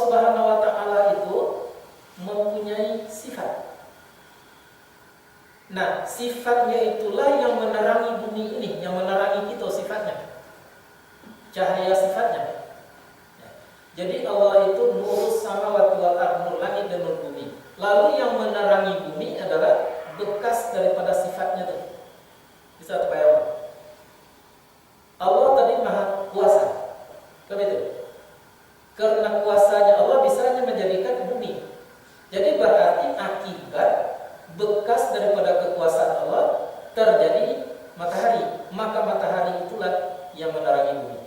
Subhanahu wa taala itu mempunyai sifat. Nah, sifatnya itulah yang menerangi bumi ini, yang menerangi kita sifatnya. Cahaya sifatnya. Jadi Allah itu nurus samawati wal ardh, nur langit dan nur bumi. Lalu yang menerangi bumi adalah bekas daripada sifatnya itu. Bisa terbayang? Allah tadi Maha Kuasa. Kan itu? Karena kuasanya Allah bisa menjadikan bumi. Jadi berarti akibat bekas daripada kekuasaan Allah terjadi matahari, maka matahari itulah yang menerangi bumi.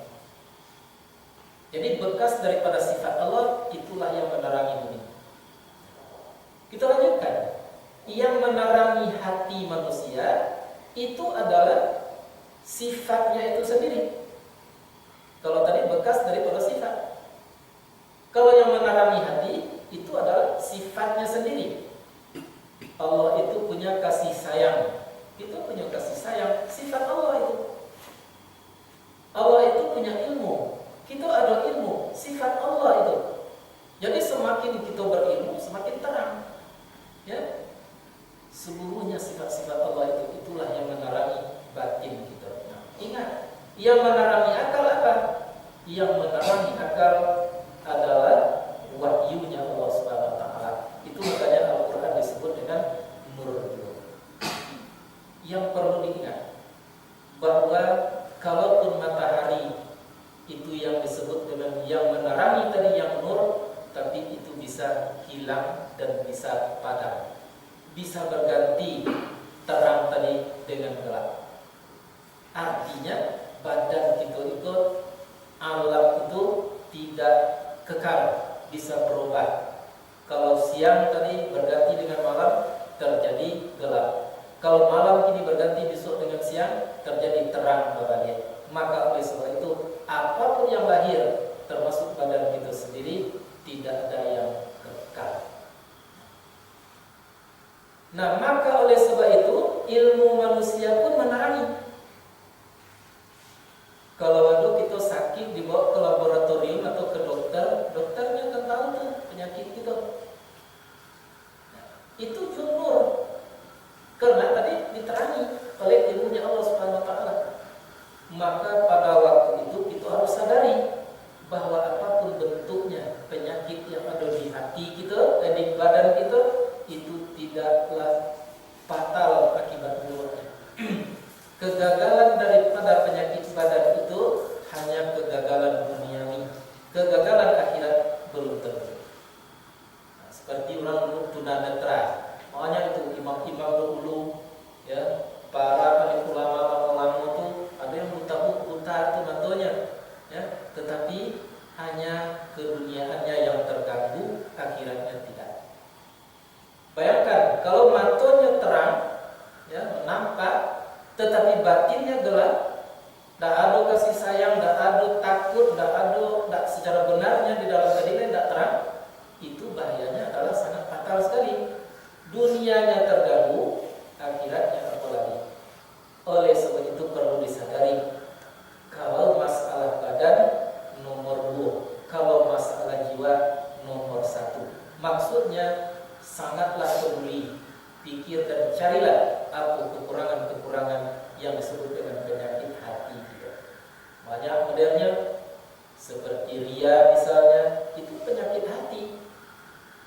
Jadi bekas daripada sifat Allah itulah yang menerangi bumi. Kita lanjutkan. Yang menerangi hati manusia itu adalah sifatnya itu sendiri. Kalau tadi bekas daripada sifat. Kalau yang menerangi hati itu adalah sifatnya sendiri. Allah itu punya kasih sayang. Itu punya kasih sayang, sifat Allah itu. Allah itu punya ilmu. Kita ada ilmu, sifat Allah itu. Jadi semakin kita berilmu, semakin terang. Ya. Seluruhnya sifat-sifat Allah itu itulah yang menerangi batin kita. Nah, ingat, yang menerangi akal apa? Yang menerangi akal adalah wahyunya Allah Subhanahu wa taala. Itu makanya Al-Qur'an disebut dengan nur. Yang perlu diingat bahwa kalaupun matahari itu yang disebut dengan yang menerangi tadi yang nur, tapi itu bisa hilang dan bisa padam. Bisa berganti terang tadi dengan gelap. Artinya badan kita itu, alam itu tidak kekal, bisa berubah. Kalau siang tadi berganti dengan malam, terjadi gelap. Kalau malam ini berganti besok dengan siang, terjadi terang berbalik. Maka oleh sebab itu, apapun yang lahir, termasuk badan kita sendiri, tidak ada yang kekal. Nah, maka oleh sebab itu, ilmu manusia pun menerangi. Kalau waktu kita sakit dibawa ke laboratorium atau ke dokter, dokternya akan tahu tuh penyakit kita. Nah, itu nur. Karena tadi diterangi oleh ilmunya Allah Subhanahu wa taala. Maka pada waktu itu kita harus sadari bahwa apapun bentuknya penyakit yang ada di hati kita, di badan kita, itu tidaklah fatal akibat buruknya. Kegagalan daripada penyakit badan itu hanya kegagalan duniawi. Kegagalan akhirat belum tentu. Nah, seperti orang tunanetra, makanya itu imam-imam dulu, ya, para ulama-ulama itu ada yang buta itu matonya, ya, tetapi hanya keduniaannya yang terganggu, akhiratnya tidak. Bayangkan kalau matonya terang, ya, nampak, tetapi batinnya gelap, tidak ada kasih sayang, tidak ada takut, tidak secara benarnya di dalam dirinya tidak terang, itu bahayanya adalah sangat fatal sekali. Dunianya terganggu, akhiratnya apalagi. Oleh sebab itu perlu disadari, kalau masalah badan nomor 2, kalau masalah jiwa nomor 1. Maksudnya sangatlah peduli, pikir dan carilah apa kekurangan-kekurangan yang disebut dengan penyakit hati kita. Banyak modelnya seperti ria misalnya, itu penyakit hati.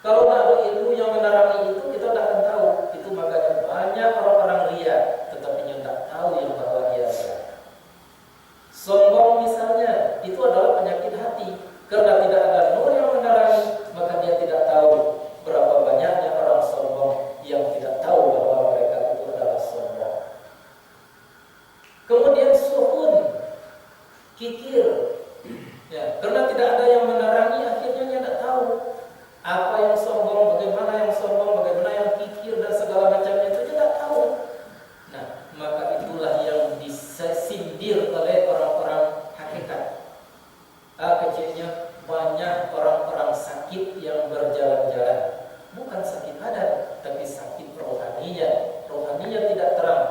Kalau tidak ada ilmu yang menerangi itu, kita tidak akan tahu. Itu makanya banyak orang-orang ria, tetapi yang tidak tahu yang bahwa dia ria. Sombong misalnya, itu adalah penyakit hati. Karena tidak ada nur yang menerangi, maka dia tidak tahu berapa banyaknya orang sombong yang tidak tahu bahwa mereka itu adalah sombong. Kemudian suhun, kikir, ya, karena tidak ada yang menerangi, akhirnya dia tidak tahu apa yang sombong, bagaimana yang sombong, bagaimana yang kikir dan segala macamnya itu dia tidak tahu. Nah, maka itulah yang disindir oleh orang-orang hakikat. Kecilnya banyak orang-orang sakit yang berjalan-jalan, bukan sakit badan, tapi sakit rohaninya. Rohaninya tidak terang,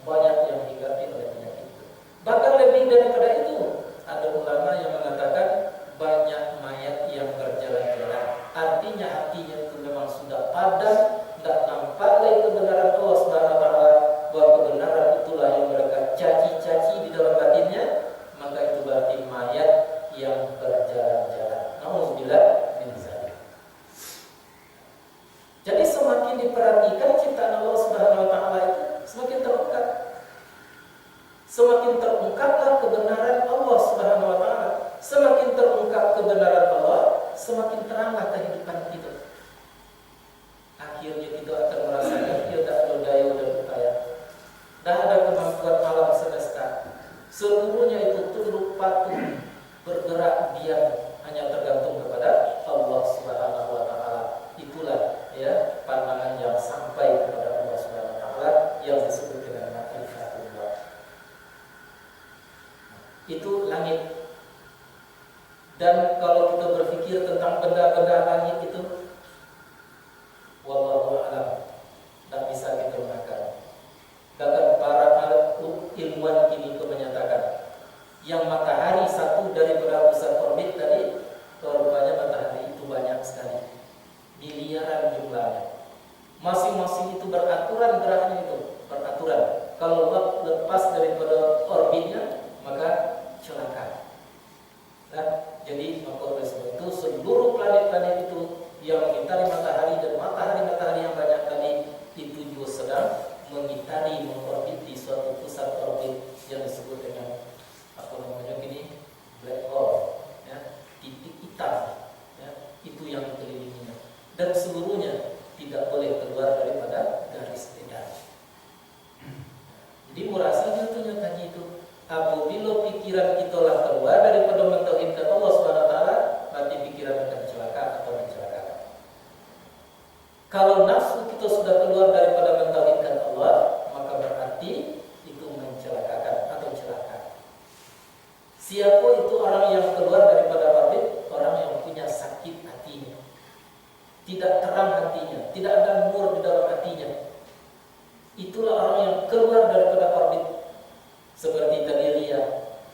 banyak yang diganti oleh penyakit itu. Bahkan lebih daripada itu, ada ulama yang mengatakan banyak mayat yang berjalan-jalan artinya hatinya itu memang sudah padam, tidak nampak lagi kebenaran Allah Subhanahu wa taala, bahwa kebenaran itulah yang mereka caci-caci di dalam batinnya, maka itu berarti mayat yang berjalan-jalan. Nauzubillah min dzalik. Jadi semakin diperhatikan ciptaan Allah Subhanahu wa taala itu, semakin terungkap. Semakin terungkaplah kebenaran Allah Subhanahu wa taala. Semakin terungkap kebenaran Allah, semakin teranglah kehidupan kita. Akhirnya kita akan merasakan kita tak ada daya dan upaya. Tak ada kemampuan alam semesta. Seluruhnya itu tunduk patuh, bergerak diam, hanya tergantung kepada Allah Subhanahu wa taala. Itulah ya pandangan yang sampai kepada Allah Subhanahu wa taala yang disebut dengan ma'rifatullah. Itu langit. Dan kalau kita berpikir tentang benda-benda langit itu, wallahu a'lam, tak bisa kita gunakan. Bahkan para ilmuwan kini menyatakan yang matahari satu dari pusat orbit tadi, rupanya matahari itu banyak sekali, miliaran jumlahnya. Masing-masing itu beraturan geraknya, itu beraturan. Kalau lepas daripada orbitnya, maka celaka. Nah, jadi maka oleh sebab itu seluruh planet-planet itu yang mengitari matahari dan matahari-matahari yang banyak tadi itu juga sedang mengitari, mengorbit di suatu pusat orbit yang disebut dengan apa namanya ini, black hole, ya, titik hitam, ya, itu yang dikelilinginya, dan seluruhnya tidak boleh keluar daripada garis edan. Jadi murasanya itu nyatanya itu, apabila pikiran kita lah keluar daripada mentauhidkan Allah Subhanahu wa taala, berarti pikiran akan celaka atau mencelakakan. Kalau nafsu kita sudah keluar daripada mentauhidkan Allah, maka berarti itu mencelakakan atau celaka. Siapa itu orang yang keluar daripada orbit? Orang yang punya sakit hatinya, tidak terang hatinya, tidak ada nur di dalam hatinya. Itulah orang yang keluar daripada orbit. Seperti tadi Elia,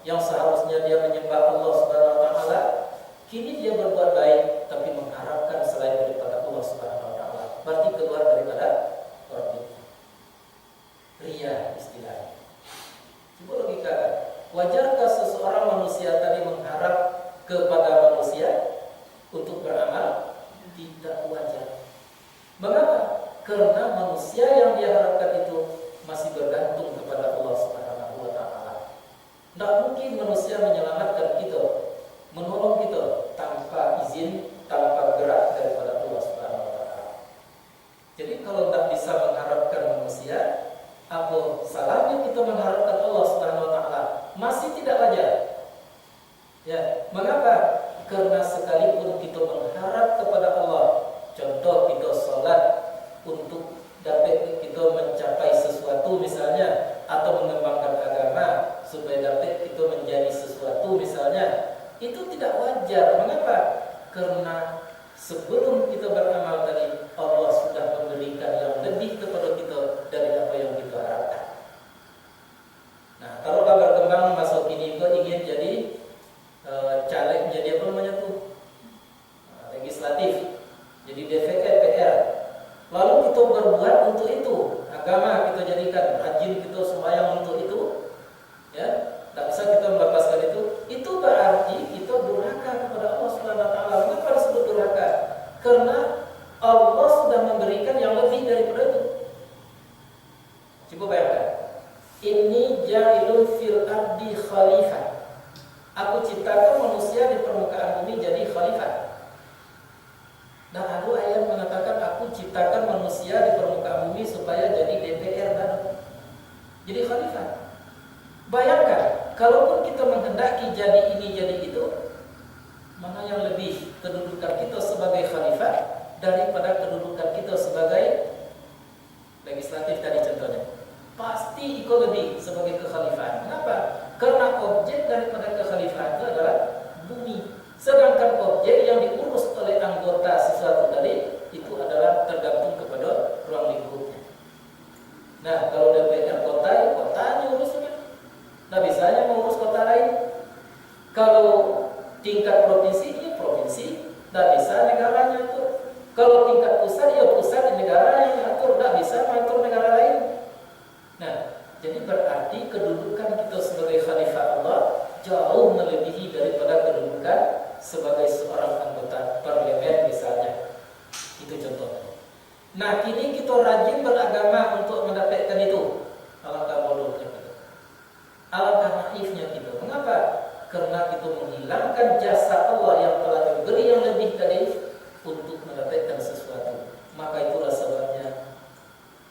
yang seharusnya dia menyembah Allah Subhanahu wa taala, kini dia berbuat baik tapi mengharapkan selain daripada Allah Subhanahu wa taala. Berarti keluar daripada orbit. Ria istilahnya. Coba logikakan. Wajarkah seseorang manusia tadi mengharap kepada manusia untuk beramal? Tidak wajar. Mengapa? Karena manusia yang dia harapkan itu masih bergantung kepada Allah Subhanahu wa taala. Tidak mungkin manusia menyelamatkan kita, menolong kita tanpa izin, tanpa gerak daripada Allah Subhanahu wa taala. Jadi kalau tidak bisa mengharapkan manusia, apa salahnya kita mengharapkan Allah Subhanahu wa taala? Masih tidak wajar. Ya, mengapa? Karena sekalipun kita mengharap kepada Allah, contoh kita salat untuk dapat kita mencapai sesuatu misalnya, atau mengembangkan agama supaya dapat kita menjadi sesuatu misalnya, itu tidak wajar. Mengapa? Karena sebelum kita beramal tadi, Allah sudah memberikan yang lebih kepada kita dari apa yang kita harapkan. Nah, kalau berkembang masuk ini kita ingin jadi caleg, jadi apa namanya tuh, legislatif, jadi DPR. Lalu kita berbuat untuk itu, agama kita jadikan, rajin kita sembahyang untuk itu, ya, tak bisa kita melepaskan itu berarti kita durhaka kepada Allah Subhanahu wa taala. Mengapa disebut durhaka? Karena Allah sudah memberikan yang lebih daripada itu. Coba bayangkan, inni ja'ilun fil ardi khalifah. Aku ciptakan manusia di permukaan bumi jadi khalifah. Dan ada ayat mengatakan aku ciptakan manusia di permukaan bumi supaya jadi DPR dan jadi khalifah. Bayangkan, kalaupun kita menghendaki jadi ini jadi itu, mana yang lebih kedudukan kita sebagai khalifah daripada kedudukan kita sebagai legislatif tadi contohnya? Pasti ikut lebih sebagai kekhalifahan. Kenapa? Karena objek daripada kekhalifahan itu adalah bumi. Sedangkan objek yang diurus oleh anggota sesuatu tadi itu adalah tergantung kepada ruang lingkupnya. Nah, kalau DPR kota, ya kotanya urusnya. Nah, bisanya mengurus kota lain. Kalau tingkat provinsi, ya provinsi. Nah, bisa negaranya itu Kalau tingkat pusat, ya pusat di negara yang mengatur, tidak bisa mengatur negara lain. Nah, jadi berarti kedudukan kita sebagai khalifah Allah jauh melebihi daripada kedudukan sebagai seorang anggota parlemen misalnya. Itu contohnya. Nah, kini kita rajin beragama untuk mendapatkan itu. Alangkah bodohnya kita. Alangkah naifnya kita. Mengapa? Karena kita menghilangkan jasa Allah yang telah diberi yang lebih tadi untuk mendapatkan sesuatu. Maka itulah sebabnya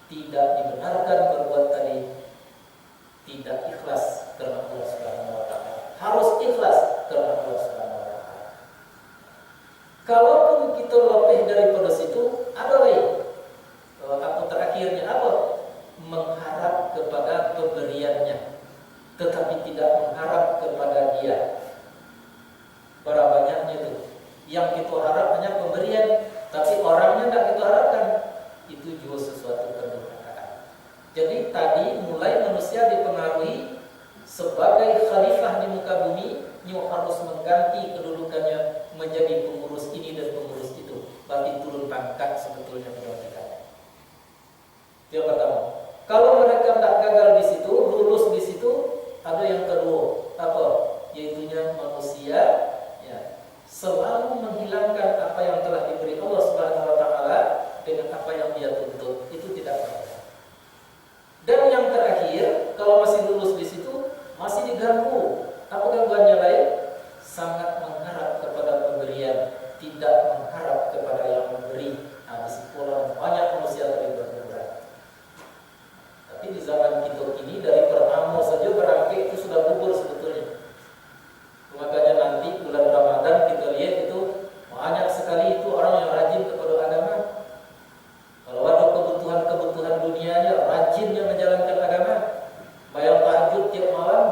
tidak dibenarkan berbuat tadi, tidak ikhlas karena Allah Subhanahu wa taala. Harus ikhlas karena Allah Subhanahu wa taala. Kalaupun kita lebih daripada situ, ada lain. Apa terakhirnya apa? Mengharap kepada pemberiannya, tetapi tidak mengharap kepada Dia. Berapa banyaknya itu? Yang kita harap hanya pemberian, tapi orangnya tidak kita harapkan. Itu juga sesuatu kedurhakaan. Jadi tadi mulai manusia dipengaruhi sebagai khalifah di muka bumi, dia harus mengganti kedudukannya menjadi pengurus ini dan pengurus itu. Berarti turun pangkat sebetulnya kedudukannya. Yang pertama. Kalau mereka tidak gagal di situ, lulus di situ, ada yang kedua, apa? Yaitunya manusia selalu menghilangkan apa yang telah diberi Allah Subhanahu wa taala dengan apa yang dia tuntut. Itu tidak baik. Dan yang terakhir, kalau masih lulus di situ, masih diganggu. Apa gangguannya lain? Sangat mengharap kepada pemberian, tidak mengharap kepada yang memberi. Nah, disitulah banyak manusia tadi berkurang. Tapi di zaman kita ini dari Purnamo saja berangkai itu sudah gugur sebetulnya. Makanya nanti bulan Ramadan kita lihat itu banyak sekali itu orang yang rajin kepada agama. Kalau ada kebutuhan dunianya, rajinnya menjalankan agama, bayar tahajud tiap malam,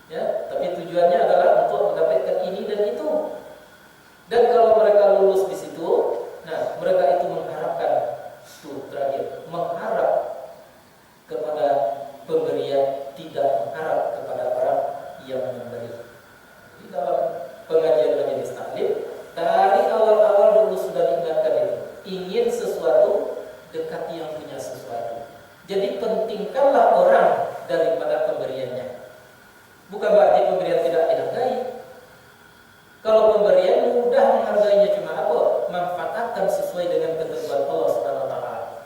ya. Tapi tujuannya adalah untuk mendapatkan ini dan itu. Dan kalau mereka lulus di situ, nah mereka itu mengharapkan itu terakhir, mengharap kepada pemberian, tidak mengharap kepada orang yang memberi. Dalam pengajian majelis taklim dari awal-awal dulu sudah diingatkan itu, ingin sesuatu dekati yang punya sesuatu. Jadi pentingkanlah orang daripada pemberiannya. Bukan berarti pemberian tidak dihargai. Kalau pemberian mudah menghargainya, cuma apa? Manfaatkan sesuai dengan ketentuan Allah Subhanahu wa taala.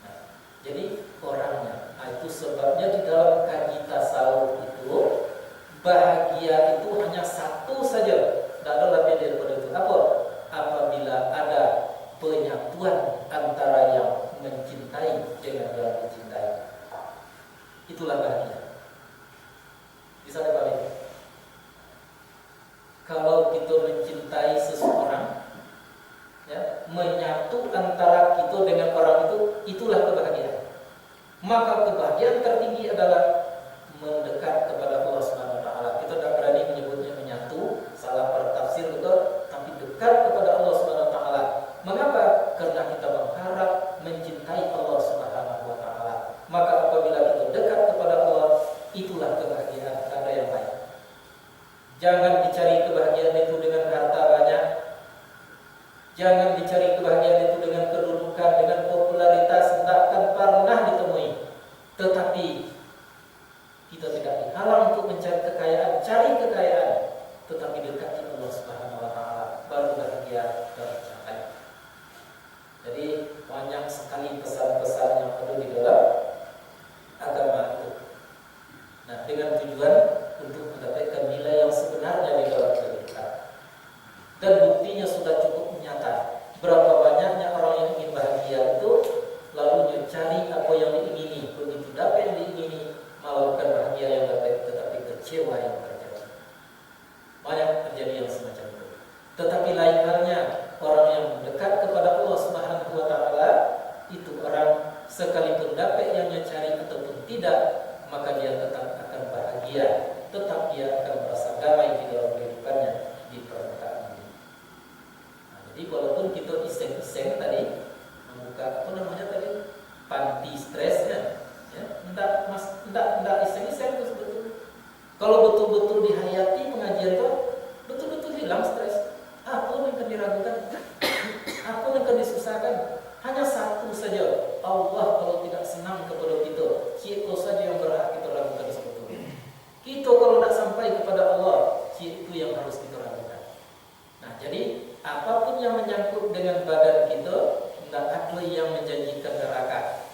Nah, jadi orangnya. Nah, itu sebabnya di dalam kaji tasawuf itu bahagia itu hanya satu saja, tidak ada lebih daripada itu. Apa? Apabila ada penyatuan antara yang mencintai dengan yang dicintai, itulah bahagia. Bisa dipahami? Kalau kita mencintai seseorang, ya, menyatu antara kita dengan orang itu, itulah kebahagiaan. Maka kebahagiaan tertinggi adalah mendekat kepada Allah Subhanahu wa taala. Kita tidak berani menyebutnya menyatu, salah bertafsir betul, tapi dekat kepada Allah Subhanahu wa taala. Mengapa? Karena kita mengharap mencintai Allah Subhanahu wa taala. Maka apabila kita dekat kepada Allah, itulah kebahagiaan, tidak ada yang lain. Jangan dicari kebahagiaan itu dengan harta banyak. Jangan dicari kebahagiaan itu dengan kedudukan, dengan popularitas, tidak akan pernah ditemui. Tetapi kita tidak dihalang untuk mencari kekayaan, cari kekayaan, tetapi dekati Allah Subhanahu wa taala, baru bahagia tercapai. Jadi banyak sekali pesan-pesan yang perlu di dalam agama itu. Nah, dengan tujuan untuk mendapatkan nilai yang sebenarnya di dalam kehidupan. Dan buktinya sudah cukup nyata. Berapa banyaknya orang yang ingin bahagia itu lalu mencari apa yang diingini, begitu dapat yang diingini, malah bukan bahagia yang dapat, tetapi kecewa yang terjadi. Banyak terjadi yang semacam itu. Tetapi lain halnya orang yang mendekat kepada Allah Subhanahu wa taala, itu orang sekalipun dapat yang dia cari ataupun tidak, maka dia tetap akan bahagia, tetap dia akan merasa damai di dalam kehidupannya di permukaan ini. Nah, jadi walaupun kita iseng-iseng tadi membuka apa namanya tadi, panti stresnya, ya, enggak iseng-iseng itu sebetulnya. Kalau betul-betul dihayati pengajian itu, betul-betul hilang stres. Apa yang akan diragukan? Apa apapun yang menyangkut dengan badan kita, tidak ada yang menjanjikan neraka.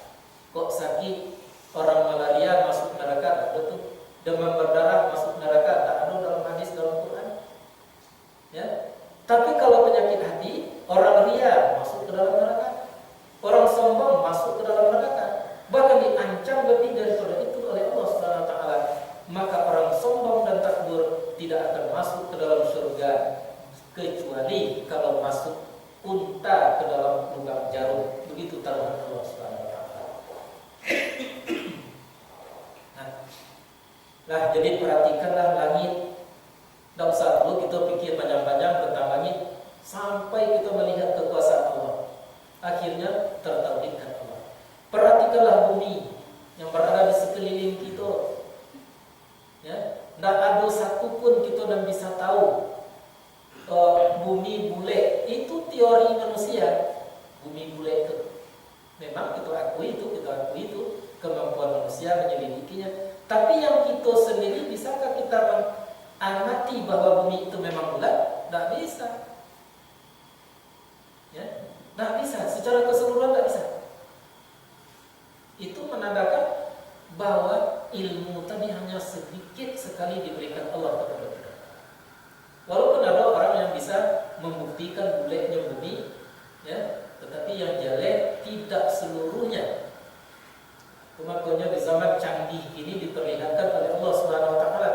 Kok sakit, orang malaria masuk neraka, ada tuh. Demam berdarah masuk neraka, tak ada dalam hadis dalam Quran. Ya. Tapi kalau penyakit hati, orang ria masuk ke dalam neraka, orang sombong masuk ke dalam neraka. Bahkan diancam lebih daripada itu oleh Allah Subhanahu wa taala. Maka orang sombong dan takbur tidak akan masuk ke dalam surga kecuali kalau masuk unta ke dalam lubang jarum. Begitu taruhan Allah Subhanahu wa taala. Nah, jadi perhatikanlah langit. Tidak usah dulu kita pikir panjang-panjang tentang langit sampai kita melihat kekuasaan Allah. Akhirnya tertauhidkan Allah. Perhatikanlah bumi yang berada di sekeliling kita. Ya, tidak ada satu pun kita dan bisa tahu bumi bulat itu teori manusia. Bumi bulat itu memang kita akui itu kemampuan manusia menyelidikinya. Tapi yang kita sendiri, bisakah kita mengamati bahwa bumi itu memang bulat? Tidak bisa. Ya, tidak bisa. Secara keseluruhan tidak bisa. Itu menandakan bahwa ilmu tadi hanya sedikit sekali diberikan Allah kepada kita. Walaupun ada orang yang bisa membuktikan bulatnya bumi, ya, tetapi yang jelek tidak seluruhnya. Makanya di zaman canggih ini diperlihatkan oleh Allah Subhanahu wa taala.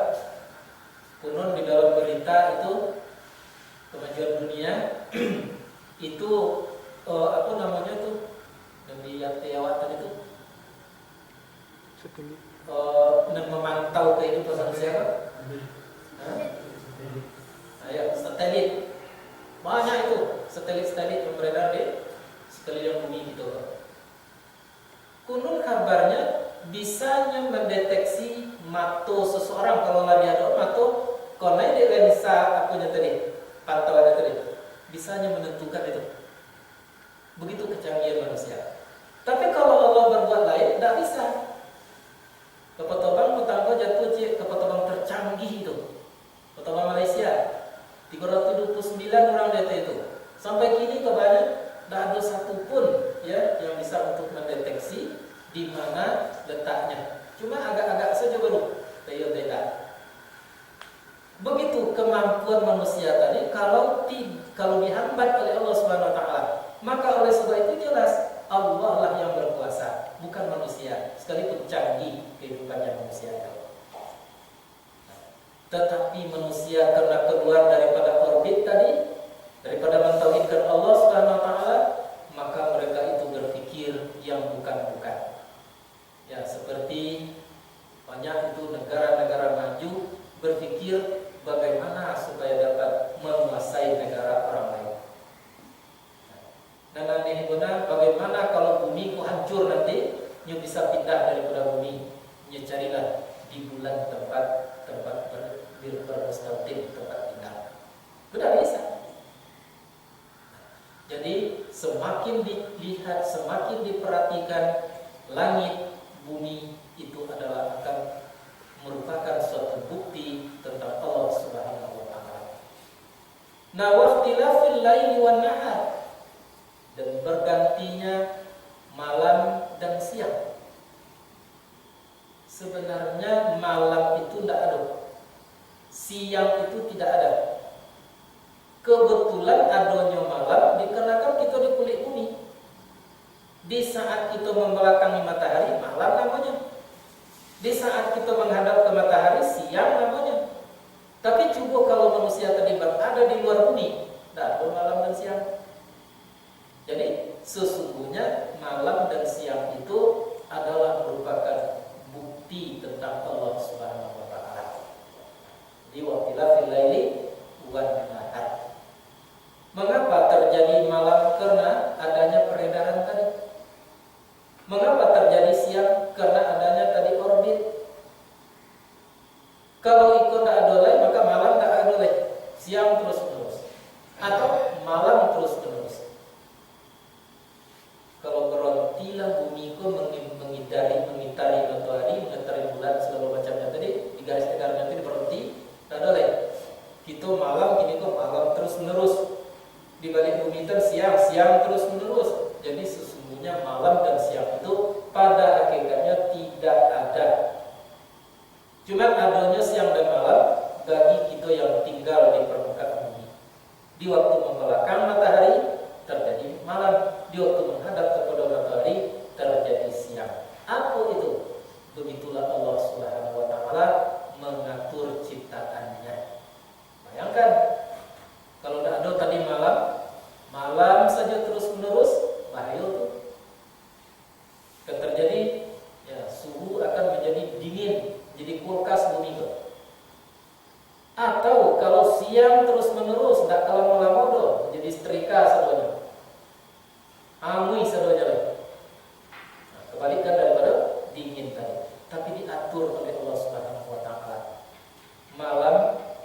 Konon di dalam berita itu kemajuan dunia itu apa namanya tuh yang di Yatewatan itu memantau kehidupan manusia. Ya, satelit. Banyak itu satelit-satelit yang beredar di sekeliling bumi gitu. Konon kabarnya bisanya mendeteksi mata seseorang kalau lagi ada mata, kalau naik di lensa apanya tadi, pantauannya tadi, bisanya menentukan itu. Begitu kecanggihan manusia. Tapi kalau Allah berbuat lain, tidak bisa. Kapal terbang tetangga jatuh kapal terbang tercanggih itu, kapal terbang Malaysia, 329 orang jatuh itu. Sampai kini kabarnya tidak ada satupun ya yang bisa untuk mendeteksi di mana letaknya. Cuma agak-agak saja baru tidak. Begitu kemampuan manusia tadi kalau dihambat oleh Allah Subhanahu wa taala. Maka oleh sebab itu jelas Allah lah yang berkuasa, bukan manusia. Sekalipun canggih kehidupannya manusia itu. Tetapi manusia karena keluar daripada orbit tadi, daripada mentauhidkan Allah Subhanahu wa taala, maka mereka itu berpikir yang bukan-bukan. Ya, seperti banyak itu negara-negara maju berpikir bagaimana supaya dapat menguasai negara orang lain. Dan nanti bagaimana kalau bumi ku hancur nanti, nyu bisa pindah daripada bumi, nyu carilah di bulan tempat bermustaltin, tempat tinggal. Sudah bisa. Jadi semakin dilihat, semakin diperhatikan langit, bumi itu adalah akan merupakan suatu bukti tentang Allah Subhanahu wa taala. Nah, waqtilafil laili wan nahar, dan bergantinya malam dan siang. Sebenarnya malam itu tidak ada, siang itu tidak ada. Kebetulan adanya malam dikarenakan kita di kulit bumi. Di saat kita membelakangi matahari, malam namanya. Di saat kita menghadap ke matahari, siang namanya. Tapi coba kalau manusia tadi berada di luar bumi, tidak ada malam dan siang. Jadi sesungguhnya malam dan siang itu adalah merupakan bukti tentang Allah Subhanahu wa taala. Di waqtilafil laili wan nahar. Mengapa terjadi malam? Karena adanya peredaran tadi. Mengapa terjadi siang? Karena adanya tadi orbit. Kalau ikut tak ada lagi, maka malam tak ada lagi. Siang terus-menerus. Atau malam terus-menerus. Kalau berontilah bumi ku mengitari matahari, mengitari bulan, segala macamnya tadi, di garis tegarnya tadi berhenti, tak ada lagi. Kita malam, kini kok malam terus-menerus. Sinten siang terus menerus. Jadi sesungguhnya malam dan siang itu pada hakikatnya tidak ada. Cuma adanya siang dan malam bagi kita yang tinggal di permukaan bumi. Di waktu membelakang matahari terjadi malam, di waktu menghadap kepada matahari terjadi siang. Apa itu? Begitulah Allah Subhanahu wa taala mengatur ciptaannya. Bayangkan kalau tidak ada tadi malam saja terus menerus, bahaya tuh. Akan terjadi ya, suhu akan menjadi dingin, jadi kulkas bumi itu. Atau kalau siang terus menerus, tidak lama-lama doh, jadi setrika semuanya, amui semuanya. Nah, kebalikan daripada dingin tadi. Tapi diatur oleh Allah Subhanahu wa taala. Malam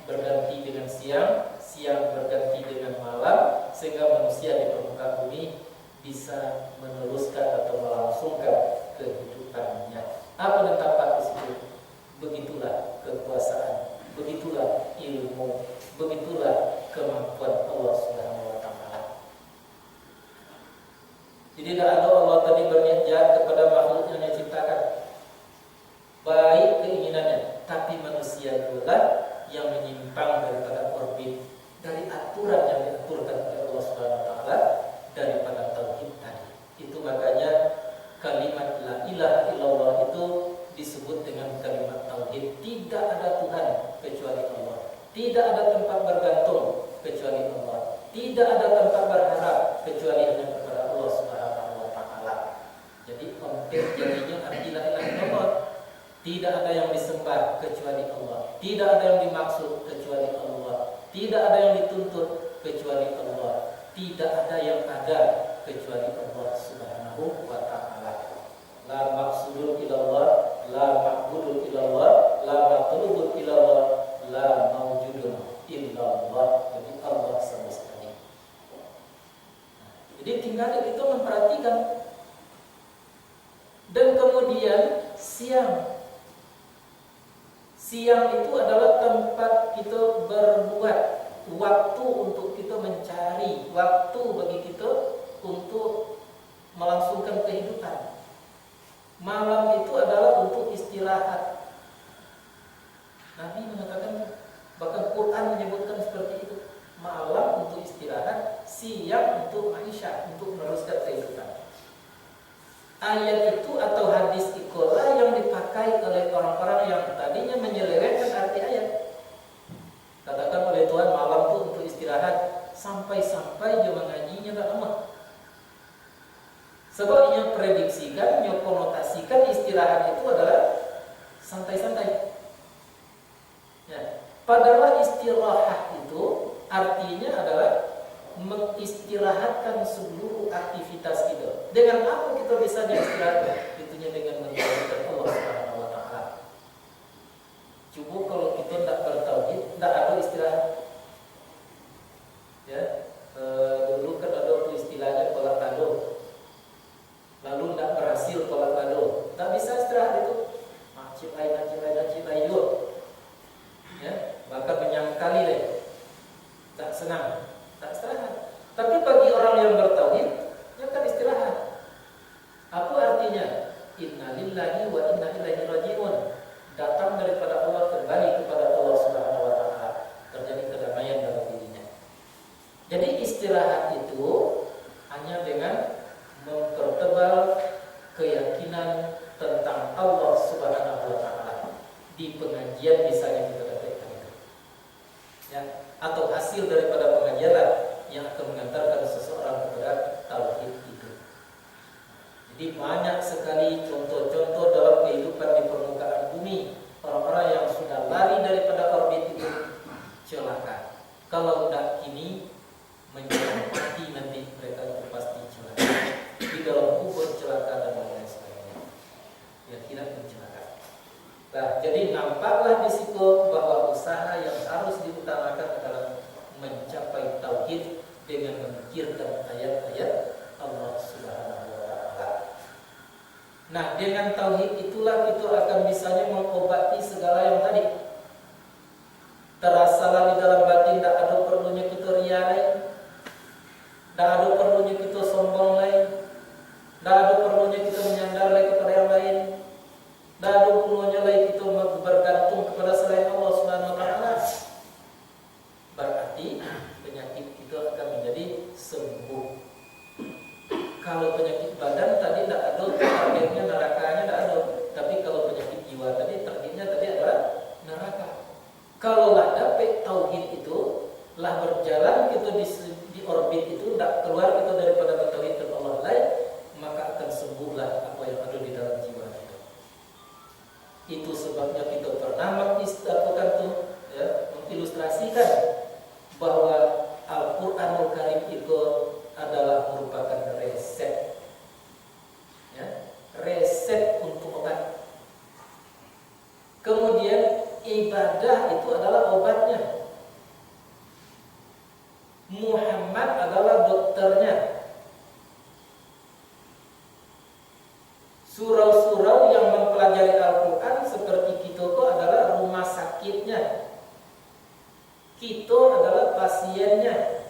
berganti dengan siang, siang berganti dengan malam, sehingga manusia di permukaan bumi bisa meneruskan atau melangsungkan kehidupannya. Apa yang tampak di situ? Begitulah kekuasaan, begitulah ilmu, begitulah kemampuan Allah Subhanahu wa taala. Jadi tidak ada Allah tadi berniat jahat kepada makhluk yang Dia ciptakan. Baik keinginannya, tapi manusia itulah yang menyimpang daripada orbit, dari aturan yang diaturkan oleh Allah Subhanahu wa taala daripada tauhid tadi. Itu makanya kalimat la ilaha illallah itu disebut dengan kalimat tauhid. Tidak ada Tuhan kecuali Allah. Tidak ada tempat bergantung kecuali Allah. Tidak ada tempat berharap kecuali hanya kepada Allah Subhanahu wa taala. Jadi konten jadinya arti la ilaha illallah. Tidak ada yang disembah kecuali Allah. Tidak ada yang dimaksud kecuali Allah. Tidak ada yang dituntut kecuali Allah. Tidak ada yang ada kecuali Allah Subhanahu wa taala. La maqsudun illallah, la ma'budun illallah, la matlubun illallah, la mawjudun illallah. Jadi Allah semestanya. Jadi tinggal kita memperhatikan. Dan kemudian siang itu adalah tempat kita berbuat, waktu untuk kita mencari, waktu bagi kita untuk melangsungkan kehidupan. Malam itu adalah untuk istirahat. Nabi mengatakan, bahkan Quran menyebutkan seperti itu. Malam untuk istirahat, siang untuk maisha, untuk meneruskan kehidupan. Ayat itu atau hadis itulah yang dipakai oleh orang-orang yang tadinya menyelewengkan arti ayat. Katakan oleh Tuhan malam itu untuk istirahat, sampai-sampai dia mengajinya tak lama. Sebabnya prediksikan, konotasikan istirahat itu adalah santai-santai. Ya. Padahal istirahat itu artinya adalah mengistirahatkan seluruh aktivitas kita. Dengan apa kita bisa istirahat? Itunya dengan mentauhidkan Allah Subhanahu wa taala. Coba kalau kita tidak bertauhid, tidak ada istirahat. Ya, dulu kan ada tuh istilahnya kolak kado. Lalu tidak berhasil kolak kado, tak bisa istirahat itu. Macet lain juga. Ya, bahkan menyangkali deh. Tak senang. Tak istirahat. Tapi bagi orang yang bertauhid, dia kan istirahat. Apa artinya? Inna lillahi wa inna ilaihi raji'un. Datang daripada Allah, kembali kepada Allah Subhanahu wa taala. Terjadi kedamaian dalam dirinya. Jadi istirahat itu hanya dengan mempertebal keyakinan tentang Allah Subhanahu wa taala. Di pengajian misalnya kita dapatkan itu. Ya, atau hasil daripada pengajian yang akan mengantarkan seseorang kepada tauhid itu. Jadi banyak sekali contoh-contoh dalam kehidupan di permukaan bumi. Orang-orang yang sudah lari daripada orbit itu celaka. Kalau tidak kini menjelang mati nanti mereka itu pasti celaka. Di dalam kubur celaka dan lain sebagainya. Ya tidak mencelaka. Nah, jadi nampaklah di situ bahwa usaha yang harus diutamakan adalah mencapai tauhid dengan memikirkan ayat-ayat Allah Subhanahu wa taala. Nah, dengan tauhid itulah kita akan bisanya mengobati segala yang tadi. Terasalah di dalam batin, tidak ada perlunya kita ria lain. Tidak ada sembuh. Kalau penyakit badan tadi tidak ada, targetnya nerakanya tidak ada. Tapi kalau penyakit jiwa tadi targetnya tadi adalah neraka. Kalau lah dapat tauhid itu, lah berjalan kita di orbit itu, tidak keluar kita daripada mentauhidkan Allah lain, maka akan sembuhlah apa yang ada di dalam jiwa kita. Itu sebabnya kita pernah mengilustrasikan tuh, ya, mengilustrasikan bahwa Al-Quranul Karim itu adalah merupakan resep, ya, resep untuk obat. Kemudian ibadah itu adalah obatnya. Muhammad adalah dokternya. Surau-surau yang mempelajari Al-Quran seperti kita adalah rumah sakitnya. Kita adalah pasiennya.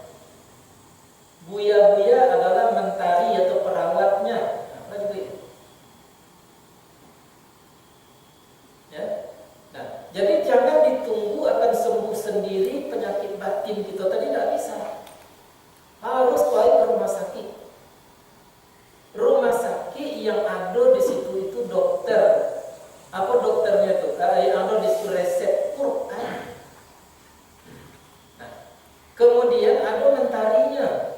Buya-buya adalah mentari atau perawatnya. Apa juga itu? Ya. Nah, jadi jangan ditunggu akan sembuh sendiri penyakit batin kita tadi, tidak bisa. Harus pergi ke rumah sakit. Rumah sakit yang ada di situ itu dokter. Apa dokternya itu? Yang ada di situ resep Quran. Nah, kemudian ada mentarinya.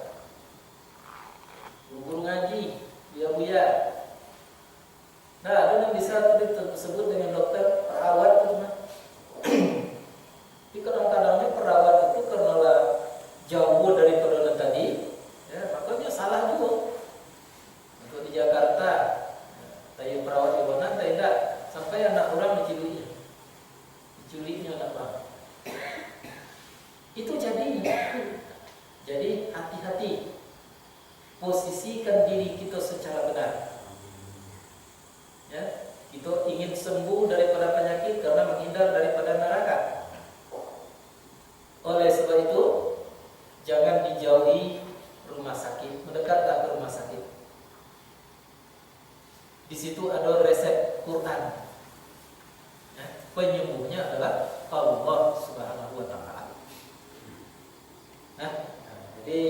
Guru ngaji, buya-buya. Nah, ada yang bisa disebut dengan dokter perawat itu mah. Tapi kadang-kadangnya perawat itu karena lah jauh daripada yang tadi, ya, makanya salah juga. Untuk di Jakarta, tanya perawat di mana, tidak sampai anak orang diculiknya anak orang. Itu jadinya. Jadi hati-hati. Posisikan diri kita secara benar. Ya, kita ingin sembuh daripada penyakit karena menghindar daripada neraka. Oleh sebab itu, jangan dijauhi rumah sakit, mendekatlah ke rumah sakit. Di situ ada resep Quran. Ya, penyembuhnya adalah Allah Subhanahu wa Ta'ala. Nah, jadi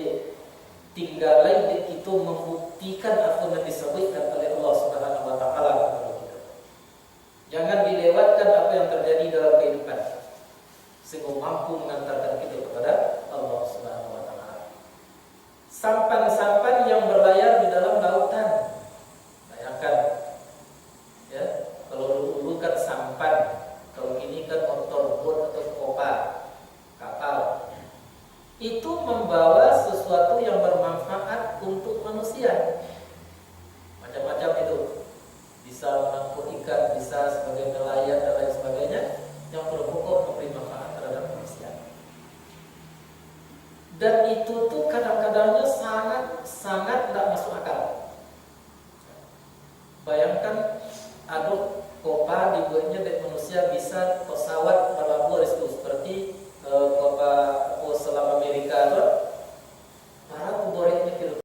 tinggal lagi itu membuktikan apa yang disebutkan oleh Allah Subhanahu wa Ta'ala kepada kita. Jangan dilewatkan apa yang terjadi dalam kehidupan sehingga mampu mengantarkan kita kepada Allah Subhanahu wa Ta'ala. Sampan-sampan yang berlayar di dalam lautan. Bayangkan, ya, kalau dulu kan sampan, kalau ini kan motorboat atau kapal. Itu membawa sesuatu yang bermanfaat untuk manusia. Macam-macam itu. Bisa mengangkut ikan, bisa sebagai nelayan dan lain sebagainya, yang berpokok memberi manfaat terhadap manusia. Dan itu tuh kadang-kadangnya sangat tidak masuk akal. Bayangkan ada kopa dibuatnya dari manusia bisa pesawat